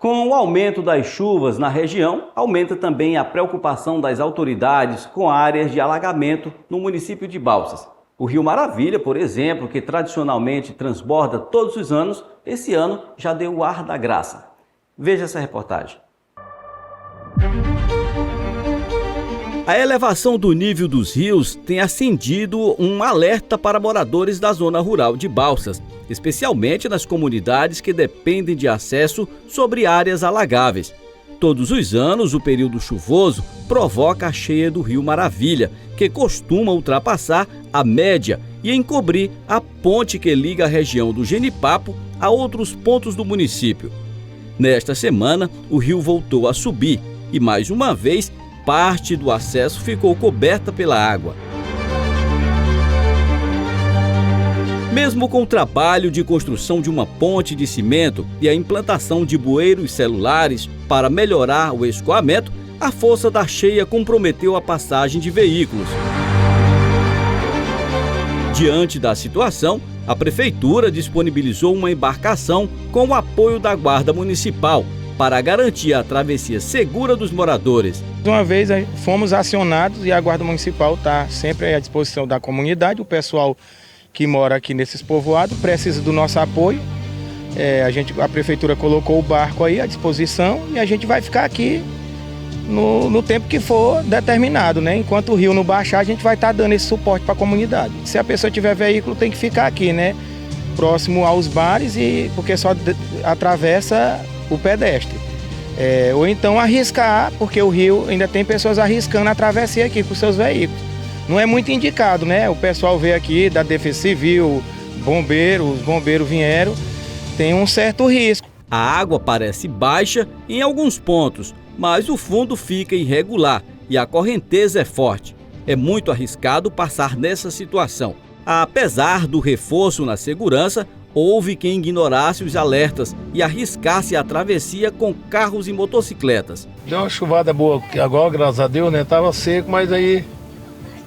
Com o aumento das chuvas na região, aumenta também a preocupação das autoridades com áreas de alagamento no município de Balsas. O Rio Maravilha, por exemplo, que tradicionalmente transborda todos os anos, esse ano já deu o ar da graça. Veja essa reportagem. A elevação do nível dos rios tem acendido um alerta para moradores da zona rural de Balsas, especialmente nas comunidades que dependem de acesso sobre áreas alagáveis. Todos os anos, o período chuvoso provoca a cheia do Rio Maravilha, que costuma ultrapassar a média e encobrir a ponte que liga a região do Genipapo a outros pontos do município. Nesta semana, o rio voltou a subir e, mais uma vez, parte do acesso ficou coberta pela água. Mesmo com o trabalho de construção de uma ponte de cimento e a implantação de bueiros celulares para melhorar o escoamento, a força da cheia comprometeu a passagem de veículos. Diante da situação, a Prefeitura disponibilizou uma embarcação com o apoio da Guarda Municipal para garantir a travessia segura dos moradores. Uma vez fomos acionados e a Guarda Municipal está sempre à disposição da comunidade. O pessoal que mora aqui nesses povoados precisa do nosso apoio. A Prefeitura colocou o barco aí à disposição e a gente vai ficar aqui no tempo que for determinado, né? Enquanto o rio não baixar, a gente vai estar dando esse suporte para a comunidade. Se a pessoa tiver veículo, tem que ficar aqui, né? Próximo aos bares, porque só atravessa o pedestre. Ou então arriscar, porque o rio ainda tem pessoas arriscando a travessia aqui com seus veículos. Não é muito indicado, né? O pessoal veio aqui da Defesa Civil, os bombeiros vieram, tem um certo risco. A água parece baixa em alguns pontos, mas o fundo fica irregular e a correnteza é forte. É muito arriscado passar nessa situação. Apesar do reforço na segurança, houve quem ignorasse os alertas e arriscasse a travessia com carros e motocicletas. Deu uma chuvada boa agora, graças a Deus, né? Tava seco, mas aí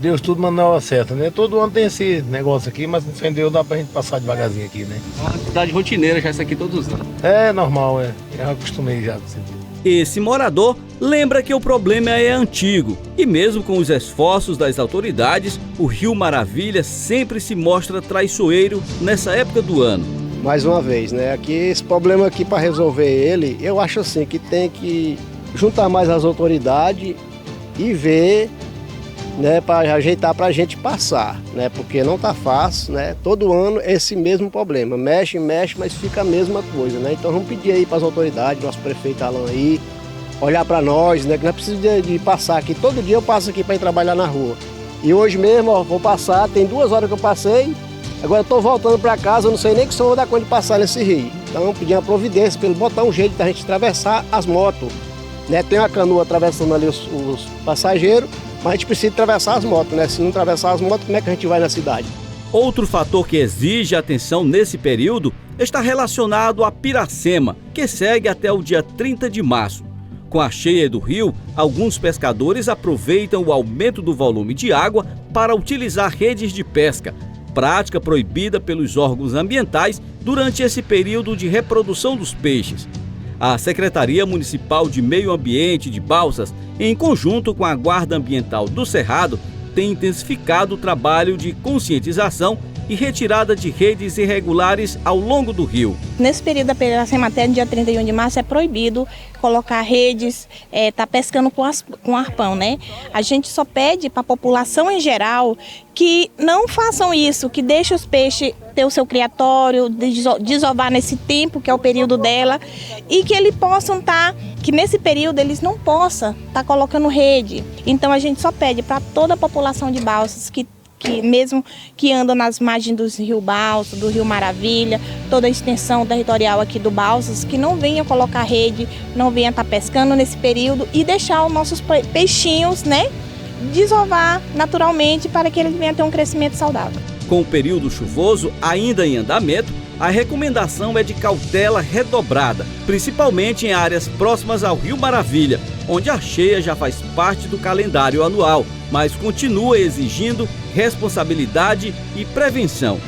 Deus tudo mandou a certa, né? Todo ano tem esse negócio aqui, mas sem Deus dá pra gente passar devagarzinho aqui, né? É uma atividade rotineira já isso aqui todos os anos. É normal, eu acostumei já. Esse morador lembra que o problema é antigo e mesmo com os esforços das autoridades, o Rio Maravilha sempre se mostra traiçoeiro nessa época do ano. Mais uma vez, né? Aqui esse problema aqui para resolver ele, eu acho assim que tem que juntar mais as autoridades e ver, né, para ajeitar para a gente passar, né? Porque não tá fácil, né? Todo ano esse mesmo problema, mexe, mas fica a mesma coisa, né? Então vamos pedir aí para as autoridades, nosso prefeito Alan aí, olhar para nós, né? Que não é preciso de passar aqui, todo dia eu passo aqui para ir trabalhar na rua. E hoje mesmo, ó, vou passar, tem 2 horas que eu passei, agora eu tô voltando para casa, eu não sei nem que só vou dar conta de passar nesse rio. Então pedir uma providência para ele botar um jeito da gente atravessar as motos, né? Tem uma canoa atravessando ali os passageiros, mas a gente precisa atravessar as motos, né? Se não atravessar as motos, como é que a gente vai na cidade? Outro fator que exige atenção nesse período está relacionado a Piracema, que segue até o dia 30 de março. Com a cheia do rio, alguns pescadores aproveitam o aumento do volume de água para utilizar redes de pesca, prática proibida pelos órgãos ambientais durante esse período de reprodução dos peixes. A Secretaria Municipal de Meio Ambiente de Balsas, em conjunto com a Guarda Ambiental do Cerrado, tem intensificado o trabalho de conscientização e retirada de redes irregulares ao longo do rio. Nesse período da Piracema até no dia 31 de março é proibido colocar redes, tá pescando com arpão, né? A gente só pede para a população em geral que não façam isso, que deixem os peixes ter o seu criatório, desovar nesse tempo que é o período dela e que eles possam que nesse período eles não possam estar colocando rede. Então a gente só pede para toda a população de Balsas que mesmo que anda nas margens do Rio Balsas, do Rio Maravilha, toda a extensão territorial aqui do Balsas, que não venha colocar rede, não venha estar pescando nesse período e deixar os nossos peixinhos, né, desovar naturalmente para que eles venham ter um crescimento saudável. Com o período chuvoso ainda em andamento, a recomendação é de cautela redobrada, principalmente em áreas próximas ao Rio Maravilha, onde a cheia já faz parte do calendário anual, mas continua exigindo responsabilidade e prevenção.